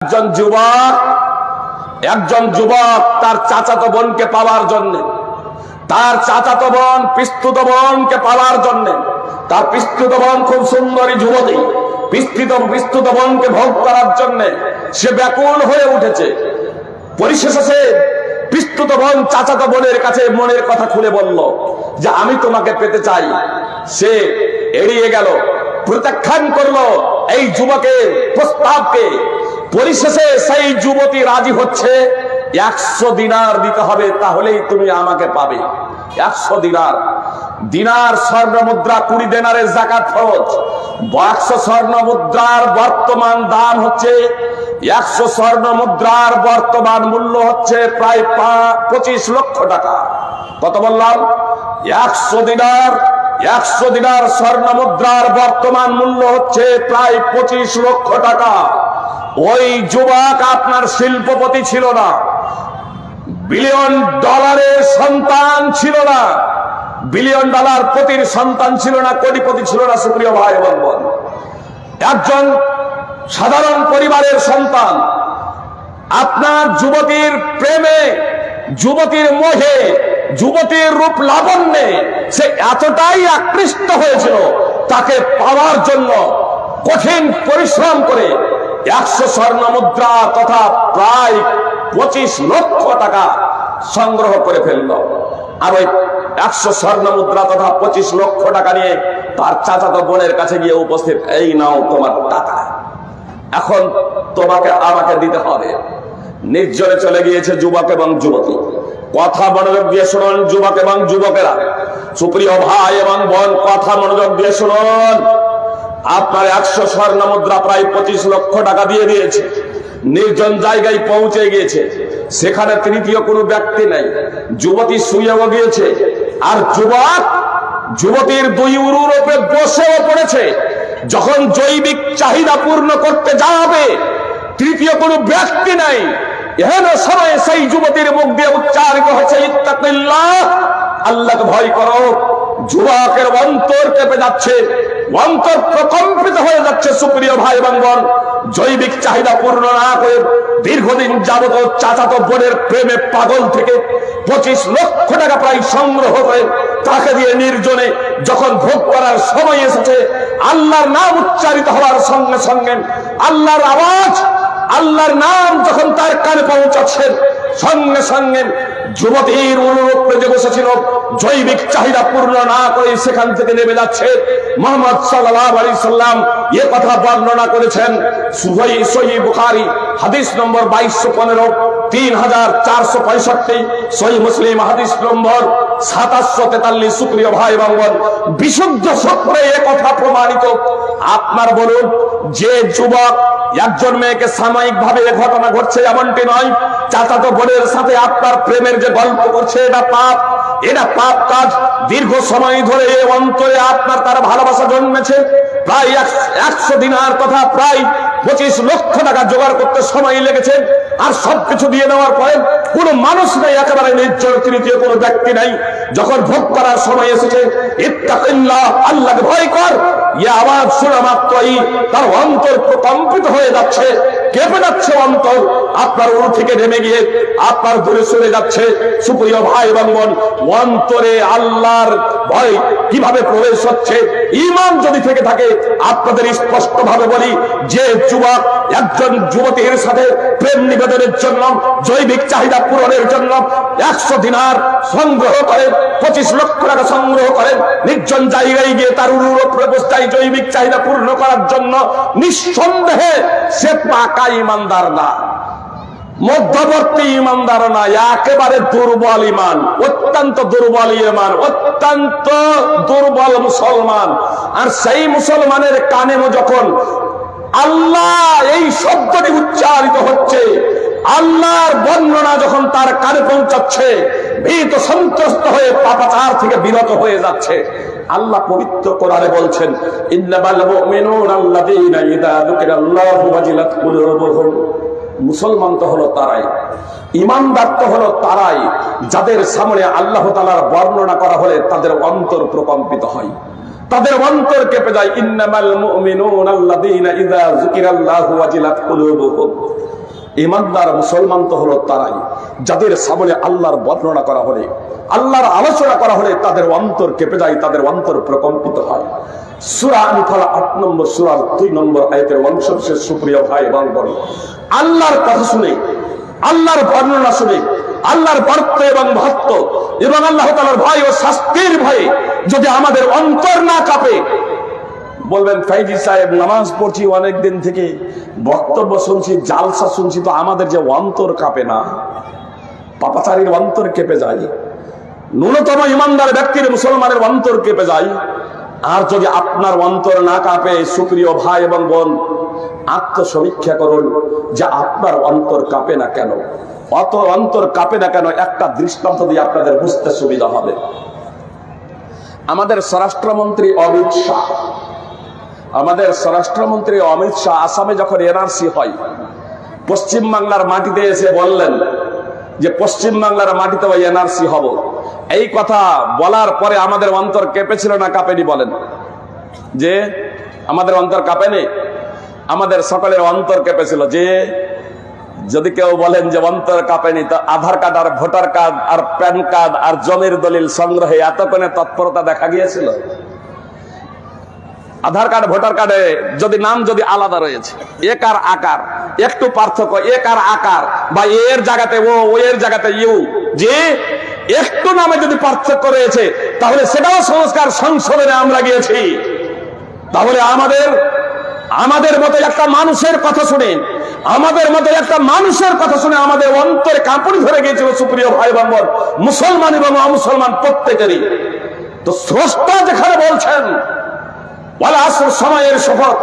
একজন যুবক তার চাচাতো বোনকে পাওয়ার জন্য, তার চাচাতো বোন পিস্তুত বোনকে পাওয়ার জন্য, তার পিস্তুত বোন খুব সুন্দরী যুবতী, পিস্তুত বোনকে ভোগ করার জন্য সে ব্যাকুল হয়ে উঠেছে। পরিশেষে সে পিস্তুত বোন চাচাতো বোনের কাছে মনের কথা খুলে বলল যে আমি তোমাকে পেতে চাই। সে এড়িয়ে গেল, প্রত্যাখ্যান করলো এই যুবকের প্রস্তাবকে। পরিশেষে সেই যুবতী রাজি হচ্ছে, 100 দিনার দিতে হবে, তাহলেই তুমি আমাকে পাবে। 100 দিনার। দিনার স্বর্ণ মুদ্রা 20 দিনারের যাকাত ফরজ। 100 স্বর্ণ মুদ্রার বর্তমান দাম হচ্ছে 100 স্বর্ণ মুদ্রার বর্তমান মূল্য হচ্ছে প্রায় 25 লক্ষ টাকা। কত বললাম? 100 দিনার। 100 দিনার স্বর্ণ মুদ্রার বর্তমান মূল্য হচ্ছে প্রায় 25 লক্ষ টাকা। ওই যুবক আপনার শিল্পপতি ছিল না, বিলিয়ন ডলারের সন্তান ছিল না, বিলিয়ন ডলার পতির সন্তান ছিল না, কোটিপতি ছিল না। সুপ্রিয় ভাই বোন, একজন সাধারণ পরিবারের সন্তান আপনার যুবতীর প্রেমে, যুবতীর মোহে, যুবতীর রূপ লাবণ্যে সে এতটাই আকৃষ্ট হয়েছিল, তাকে পাওয়ার জন্য কঠিন পরিশ্রম করে 100 স্বর্ণ মুদ্রা তথা প্রায় 25 লক্ষ টাকা সংগ্রহ করে ফেলল। আর ওই 100 স্বর্ণ মুদ্রা তথা 25 লক্ষ টাকা নিয়ে তার চাচাতো বোনের কাছে গিয়ে উপস্থিত, এই নাও তোমার টাকা, এখন তোমাকে আমাকে দিতে হবে। নির্জনে চলে গিয়েছে যুবক এবং যুবতী। কথা মনোযোগ দিয়ে শুনুন যুবক এবং যুবকেরা, সুপ্রিয় ভাই এবং বোন, কথা মনোযোগ দিয়ে শুনুন। আপনার 100 স্বর্ণ মুদ্রা প্রায় 25 লক্ষ টাকা দিয়ে দিয়েছে, নির্জন জায়গায় পৌঁছে গিয়েছে, সেখানে তৃতীয় কোনো ব্যক্তি নাই, যুবতী শুয়েও গিয়েছে, আর যুবক যুবতীর 2 উরুর উপরে বসেও পড়েছে। যখন জৈবিক চাহিদা পূর্ণ করতে যাবে, তৃতীয় কোনো ব্যক্তি নাই, এহেন সময় সেই যুবতীর মুখ দিয়ে উচ্চারিত হচ্ছে ইত্তাকিল্লাহ, আল্লাহকে ভয় করো। যুবকের অন্তর কেঁপে যাচ্ছে, অন্তর প্রকম্পিত হয়ে যাচ্ছে। সুপ্রিয় ভাই এবং বোন, জৈবিক চাহিদা পূর্ণ না করে দীর্ঘদিন যাবত চাচাতো বোনের প্রেমে পাগল থেকে 25 লক্ষ টাকা প্রায় সংগ্রহ করে তাকে দিয়ে নির্জনে যখন ভোগ করার সময় এসেছে, আল্লাহর নাম উচ্চারিত হওয়ার সঙ্গে সঙ্গে, আল্লাহর আওয়াজ, আল্লাহর নাম যখন তার কানে পৌঁছাচ্ছে, সঙ্গে সঙ্গে যুবতীর উপরে যে বসেছিল জৈবিক চাহিদা পূর্ণ না করে সেখান থেকে নেমে যাচ্ছে। মুহাম্মদ সাল্লাল্লাহু আলাইহি সাল্লাম এই কথা বর্ণনা করেছেন সহিহ বুখারী হাদিস নম্বর 2215, 3465, সহিহ মুসলিম হাদিস নম্বর 2743। সুপ্রিয় ভাই এবং বোন, বিশুদ্ধ সূত্রে এই কথা প্রমাণিত। আপনার বলুন, যে যুবক একজন মেয়েকে সাময়িক ভাবে ঘটনা ঘটছে এমনটি নয়, চাচাতো বোনের সাথে আপনার প্রেমের যে গল্প করছে, এটা পাপ, এটা পাপ কাজ। দীর্ঘ সময় ধরে এই অন্তরে আপনার তার ভালোবাসা জন্মেছে। প্রায় 100 দিনার কথা প্রায় 25 লক্ষ টাকা জোগাড় করতে সময় লেগেছে। আর সবকিছু দিয়ে নেওয়ার পরে কোনো মানুষ নেই, একেবারে নির্জন, তৃতীয় কোনো ব্যক্তি নাই। যখন ভোগ করার সময় এসেছে, ইত্তাকিল্লাহ, আল্লাহকে ভয় কর, এই আওয়াজ শোনা মাত্রই তার অন্তর প্রকম্পিত হয়ে যাচ্ছে, কেঁপে যাচ্ছে অন্তর। আপনার উরু থেকে নেমে গিয়ে আপনার দূরে সরে যাচ্ছে। সুপ্রিয় ভাই এবং বোন, অন্তরে আল্লাহর ভয় কিভাবে প্রবেশ হচ্ছে? ঈমান যদি থেকে থাকে, আপনাদের স্পষ্ট ভাবে বলি, যে যুবক একজন যুবতীর সাথে প্রেম নিবেদনের জন্য, জৈবিক চাহিদা পূরণের জন্য 100 দিনার সংগ্রহ করেন, 25 লক্ষ টাকা সংগ্রহ করেন, নির্জন জায়গায় গিয়ে তার উরুর উপরে বসে জৈবিক চাহিদা পূর্ণ করার জন্য, নিঃসন্দেহে সে পাকা ঈমানদার না, মধ্যবর্তী ঈমানদার না, একেবারে দুর্বল ঈমান, অত্যন্ত দুর্বল ঈমান, অত্যন্ত দুর্বল মুসলমান। আর সেই মুসলমানের কানে যখন আল্লাহ এই শব্দটি উচ্চারিত হচ্ছে, আল্লাহর বর্ণনা যখন তার কানে পৌঁছাচ্ছে, ভীত সন্ত্রস্ত হয়ে পাপাচার থেকে বিরত হয়ে যাচ্ছে। আল্লাহ পবিত্র কোরআনে বলছেন, ইন্নামাল মুমিনুনা আল্লাযীনা ইযা যুকিরাল্লাহু ওয়াজিলাত কুলুবুহুম। মুসলমান তো হলো তারাই, ঈমানদার তো হলো তারাই, যাদের সামনে আল্লাহ তাআলার বর্ণনা করা হলে তাদের অন্তর প্রকম্পিত হয়, তাদের অন্তর কেঁপে যায়। ইন্নামাল মুমিনুনা আল্লাযীনা ইযা যুকিরাল্লাহু ওয়াজিলাত কুলুবুহুম। ঈমানদার মুসলমান তো হলো তারাই যাদের সামনে আল্লাহর বর্ণনা করা হলে, আল্লাহর আলোচনা করা হলে তাদের অন্তর কেঁপে যায়, তাদের অন্তর প্রকম্পিত হয়। সূরা আনফাল ৮ নম্বর সূরার ২ নম্বর আয়াতের অংশবিশেষ সুপ্রিয় ভাই এবং বোন, আল্লাহর কথা শুনে, আল্লাহর বর্ণনা শুনে, আল্লাহর বর্ত এবং ভক্ত এবং আল্লাহ তাআলার ভয় ও শাস্তির ভয়ে যদি আমাদের অন্তর না কাঁপে, বলবেন ফাইজি সাহেব নামাজ পড়ছি অনেকদিন থেকে, বক্তব্য শুনছি, জালসা শুনছি, তো আমাদের যে অন্তর কাঁপে না? পাপাচারীর অন্তর কেঁপে যায়, ন্যূনতম ইমানদার ব্যক্তির মুসলমানের অন্তর কেঁপে যায়। আর যদি আপনার অন্তর না কাঁপে, সুপ্রিয় ভাই এবং বোন, আত্মসমীক্ষা করুন যে আপনার অন্তর কাঁপে না কেন, অত অন্তর কাঁপে না কেন। একটা দৃষ্টান্ত দিয়ে আপনাদের বুঝতে সুবিধা হবে। আমাদের স্বরাষ্ট্রমন্ত্রী অমিত শাহ আসামে যখন এনআরসি হয়, পশ্চিম বাংলার মাটিতে এসে বললেন যে পশ্চিম বাংলার মাটিতে ওই এনআরসি হব। এই কথা বলার পরে আমাদের অন্তর কেঁপেছিল না কাঁপেনি? বলেন যে আমাদের অন্তর কাঁপেনি? আমাদের সকলের অন্তর কেঁপেছিল। যে যদি কেউ বলেন যে অন্তর কাঁপেনি, তো আধার কার্ড আর ভোটার কার্ড আর প্যান কার্ড আর জমির দলিল সংগ্রহে এতক্ষণে তৎপরতা দেখা গিয়েছিল? আধার কার্ড ভোটার কার্ডে যদি নাম যদি আলাদা রয়েছে, এক আর আকার একটু পার্থক্য, এক আর আকার, বা এর জায়গাতে ও, ও এর জায়গাতে ইউ, যে একটু নামে যদি পার্থক্য রয়েছে, তাহলে সেটাও সংস্কার সংশোধনে আমরা গিয়েছি। তাহলে আমাদের মতো একটা মানুষের কথা শুনে, আমাদের মতো একটা মানুষের কথা শুনে আমাদের অন্তরে কাঁপুনি ধরে গিয়েছিল সুপ্রিয় ভাই বোন, মুসলমান এবং অমুসলমান প্রত্যেকেরই। তো স্রষ্টা যেখানে বলছেন ওয়াল আসর, সময়ের শপথ,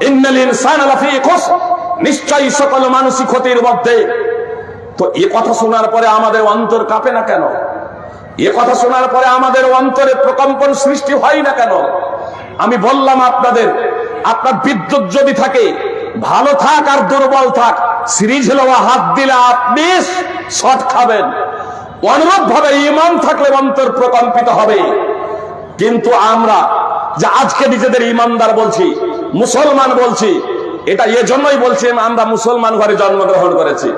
ইন্নাল ইনসানা লাফি খুসর, নিশ্চয়ই সকল মানুষই ক্ষতির মধ্যে। তো এই কথা শোনার পরে আমাদের অন্তর কাঁপে না কেন? এই কথা শোনার পরে আমাদের অন্তরে প্রকম্পন সৃষ্টি হয় না কেন? আমি বললাম আপনাদের, আপনার বিদ্যুৎ যদি থাকে, ভালো থাক আর দুর্বল থাক, সিরিজ হলো হাত দিলে আপনি শট খাবেন। অনুরূপ ভাবে ঈমান থাকলে অন্তর প্রকম্পিত হবে। কিন্তু আমরা যে আজকে নিজেদের ইমানদার বলছি, মুসলমান বলছি, এটা এজন্যই বলছি আমরা মুসলমান ঘরে জন্মগ্রহণ করেছি,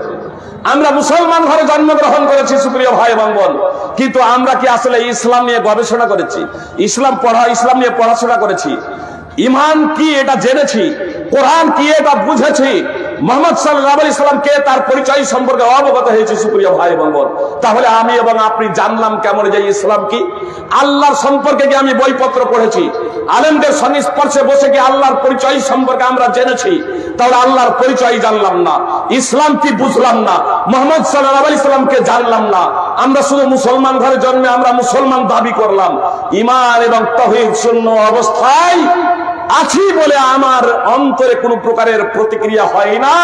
আমরা মুসলমান ঘরে জন্মগ্রহণ করেছি সুপ্রিয় ভাই এবং বোন। কিন্তু আমরা কি আসলে ইসলাম নিয়ে গবেষণা করেছি? ইসলাম নিয়ে পড়াশোনা করেছি? ইমান কি এটা জেনেছি? কোরআন কি এটা বুঝেছি? মুহাম্মদ সাল্লাল্লাহু আলাইহি সাল্লাম কে, তার পরিচয় সম্পর্কে অবগত হয়েছে সুপ্রিয় ভাই এবং বোন। তাহলে আমি এবং আপনি জানলাম কেমন যে ইসলাম কি? আল্লাহর সম্পর্কে কি আমি বইপত্র পড়েছি? আলেমদের সংস্পর্শে বসে কি আল্লাহর পরিচয় সম্পর্কে আমরা জেনেছি? তাহলে আল্লাহর পরিচয় জানলাম না, ইসলাম কি বুঝলাম না, মুহাম্মদ সাল্লাল্লাহু আলাইহি সাল্লামকে জানলাম না। আমরা শুধু মুসলমান ঘরে জন্মে আমরা মুসলমান দাবি করলাম, ঈমান এবং তাওহীদ শূন্য অবস্থায় আছি বলে আমার অন্তরে কোনো প্রকারের প্রতিক্রিয়া হয় না।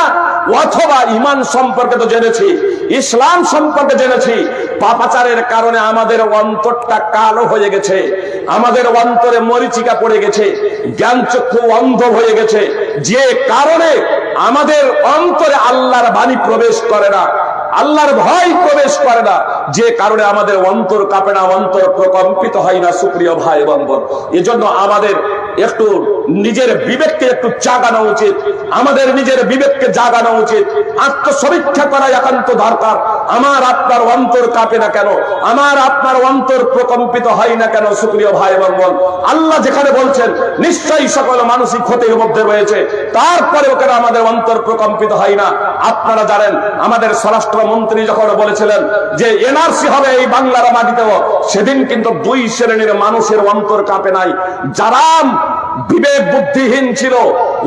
অথবা ঈমান সম্পর্কে তো জেনেছি, ইসলাম সম্পর্কে জেনেছি, পাপাচারের কারণে আমাদের অন্তরটা কালো হয়ে গেছে, আমাদের অন্তরে মরিচিকা পড়ে গেছে, জ্ঞান চক্ষু অন্ধ হয়ে গেছে, যে কারণে আমাদের অন্তরে আল্লাহর বাণী প্রবেশ করে না, আল্লাহর ভয় প্রবেশ করে না, যে কারণে আমাদের অন্তর কাঁপে না, অন্তর প্রকম্পিত হয় না সুপ্রিয় ভাই এবং বোন। এজন্য আমাদের একটু নিজের বিবেককে একটু জাগানো উচিত, আমাদের নিজের বিবেককে জাগানো উচিত, আত্মসমীক্ষা করা একান্ত দরকার। আমার আপনার অন্তর কাঁপে না কেন? আমার আপনার অন্তর প্রকম্পিত হয় না কেন সুপ্রিয় ভাই এবং বোন? আল্লাহ যেখানে বলছেন নিশ্চয়ই সকল মানুষই ক্ষতির মধ্যে রয়েছে, তারপরেও কেন আমাদের অন্তর প্রকম্পিত হয় না? আপনারা জানেন আমাদের স্বরাষ্ট্রমন্ত্রী যখন বলেছিলেন যে এনআরসি হবে এই বাংলার মাটিতেও, সেদিন কিন্তু দুই শ্রেণীর মানুষের অন্তর কাঁপে নাই। যারা বিবেক বুদ্ধিহীন ছিল,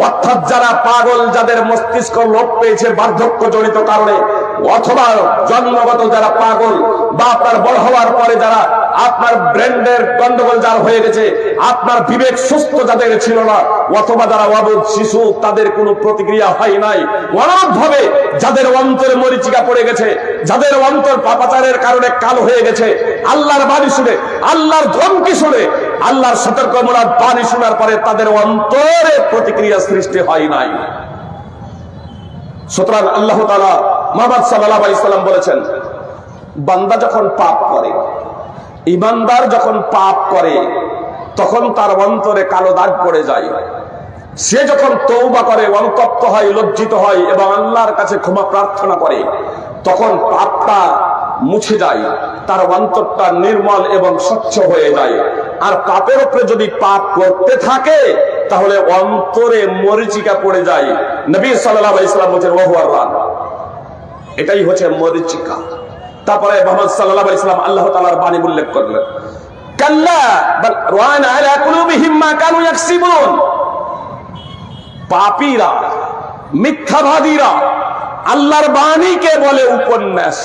অর্থাৎ যারা পাগল, যাদের মস্তিষ্ক লোপ পেয়েছে বার্ধক্য জনিত কারণে, অথবা জন্মগত যারা পাগল, বা আপনার বড় হওয়ার পরে যারা আপনার ব্রেনের গন্ডগোল যার হয়ে গেছে, আপনার বিবেক সুস্থ যাদের ছিল না, অথবা যারা অবুঝ শিশু, তাদের কোনো প্রতিক্রিয়া হয় নাই। অনাথভাবে যাদের অন্তরে মরিচিকা পড়ে গেছে, যাদের অন্তর পাপাচারের কারণে কালো হয়ে গেছে, আল্লাহর বাণী শুনে, আল্লাহর ধমকি শুনে, আল্লাহর সতর্কমূলক বাণী শোনার পরে তাদের অন্তরে প্রতিক্রিয়া সৃষ্টি হয় নাই। সুতরাং আল্লাহ তাআলা মুহাম্মদ সাল্লাল্লাহু আলাইহি সাল্লাম বলেছেন, বান্দা যখন পাপ করে, ঈমানদার যখন পাপ করে, তখন তার অন্তরে কালো দাগ পড়ে যায়। সে যখন তওবা করে, অনুতপ্ত হয়, লজ্জিত হয় এবং আল্লাহর কাছে ক্ষমা প্রার্থনা করে, তখন পাপটা মুছে যায়, তার অন্তরটা নির্মল এবং স্বচ্ছ হয়ে যায়। আর পাপের উপরে যদি পাপ করতে থাকে তাহলে অন্তরে মরিচিকা পড়ে যায়। নবী সাল্লাল্লাহু আলাইহি ওয়াসাল্লাম বলেন ওয়াহুয়ার রান, এটাই হচ্ছে মরিচিকা। তারপরে মুহাম্মদ সাল্লাল্লাহু আলাইহি ওয়াসাল্লাম আল্লাহ তাআলার বাণী উল্লেখ করলেন, কাল্লা বাল রানা আলা কুলুবিহিম মা কানু ইয়াকসিবুন। পাপীরা, মিথ্যাবাদীরা আল্লাহর বাণীকে বলে উপন্যাস,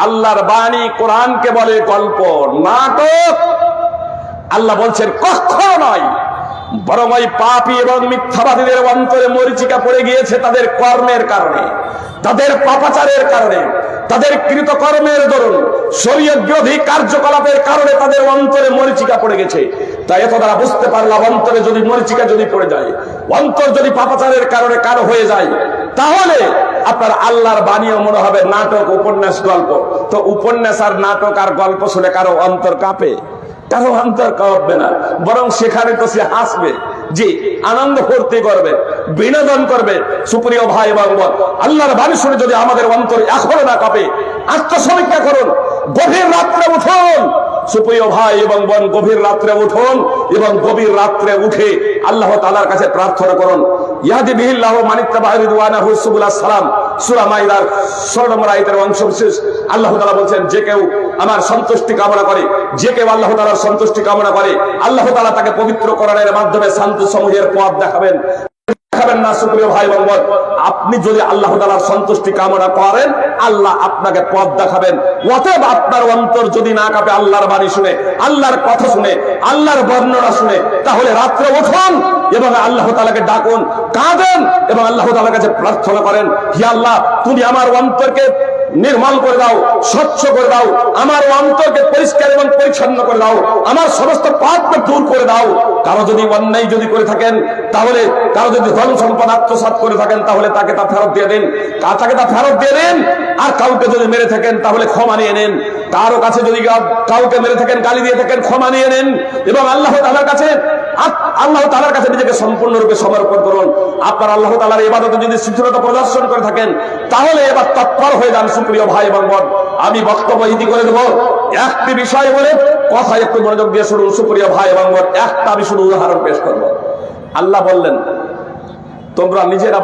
আল্লাহর বাণী কোরআনকে বলে গল্প, নাটক। আল্লাহ বলছেন কখনো নয়, বরং ওই পাপী এবং মিথ্যাবাদীদের অন্তরে মরিচিকা পড়ে গিয়েছে তাদের কর্মের কারণে, তাদের পাপাচারের কারণে, তাদের কৃতকর্মের দরুন, শরীয়ত বিরোধী কার্যকলাপের কারণে তাদের অন্তরে মরিচিকা পড়ে গেছে। তাই এত দ্বারা বুঝতে পারলাম, অন্তরে যদি মরিচিকা যদি পড়ে যায়, অন্তর যদি পাপাচারের কারণে কারো হয়ে যায়, তাহলে আপনার আল্লাহর বাণীও মনে হবে নাটক, উপন্যাস, গল্প। তো উপন্যাস আর নাটক আর গল্প শুনে কারো অন্তর কাঁপে? কারো অন্তর কাঁপবে না, বরং সেখানে তো সে হাসবে, যে আনন্দ ফুর্তি করবে, বিনোদন করবে। সুপ্রিয় ভাই এবং বোন, আল্লাহর বাণী শুনে যদি আমাদের অন্তর এখনো না কাঁপে, আত্মসমীক্ষা করুন, গভীর রাত্রে উঠুন। সুপ্রিয় ভাই এবং বোন, গভীর রাত্রে উঠুন এবং গভীর রাত্রে উঠে আল্লাহ তাআলার কাছে প্রার্থনা করুন। ইয়াহদি বিহিল্লাহু মান ইত্তাবা রিদওয়ানাহু সুবুলাস সালাম, সূরা মাইদার 16 নম্বর আয়াতের অংশবিশেষ। আল্লাহ তাআলা বলেন, যে কেউ আমার সন্তুষ্টি কামনা করে, যে কেউ আল্লাহ তাআলার সন্তুষ্টি কামনা করে, আল্লাহ তাআলা তাকে পবিত্র করণের মাধ্যমে শান্তি সমূহের পথ দেখাবেন না। সুপ্রিয় ভাই এবং বোন, আপনি যদি আল্লাহ তাআলার সন্তুষ্টি কামনা করেন, আল্লাহ আপনাকে পথ দেখাবেন। অতএব আপনার অন্তর যদি না কাঁপে আল্লাহর বাণী শুনে, আল্লাহর কথা শুনে, আল্লাহর বর্ণনা শুনে, তাহলে রাত্রে উঠুন এবং আল্লাহ তাআলাকে ডাকুন, কাঁদেন এবং আল্লাহ তাআলার কাছে প্রার্থনা করেন, হে আল্লাহ, তুমি আমার অন্তরকে নির্মল করে দাও, স্বচ্ছ করে দাও, আমার অন্তরকে পরিষ্কার এবং পরিচ্ছন্ন করে দাও, আমার সমস্ত পাপকে দূর করে দাও। কারো যদি অন্যায় যদি করে থাকেন, তাহলে কারো যদি ধন সম্পদ আত্মসাৎ করে থাকেন, তাহলে তাকে তা ফেরত দিয়ে দিন, তাকে তা ফেরত দিয়ে দিন। আর কাউকে যদি মেরে থাকেন তাহলে ক্ষমা নিয়ে নেন, কারো কাছে যদি কাউকে মেরে থাকেন, গালি দিয়ে থাকেন, ক্ষমা নিয়ে নেন এবং আল্লাহ তাআলার কাছে নিজেকে সম্পূর্ণরূপে সমর্পণ করুন। আপনার আল্লাহ তাআলার ইবাদতে যদি শিথিলতা প্রদর্শন করে থাকেন, তাহলে এবার তৎপর হয়ে যান। সুপ্রিয় ভাই এবং বোন, আমি বক্তব্য ইতি করে দেব একটি বিষয় বলে, কথা একটু মনোযোগ দিয়ে শুনুন। সুপ্রিয় ভাই এবং বোন, একটা আমি শুধু উদাহরণ পেশ করব। আল্লাহ বললেন, তোমরা নিজেরা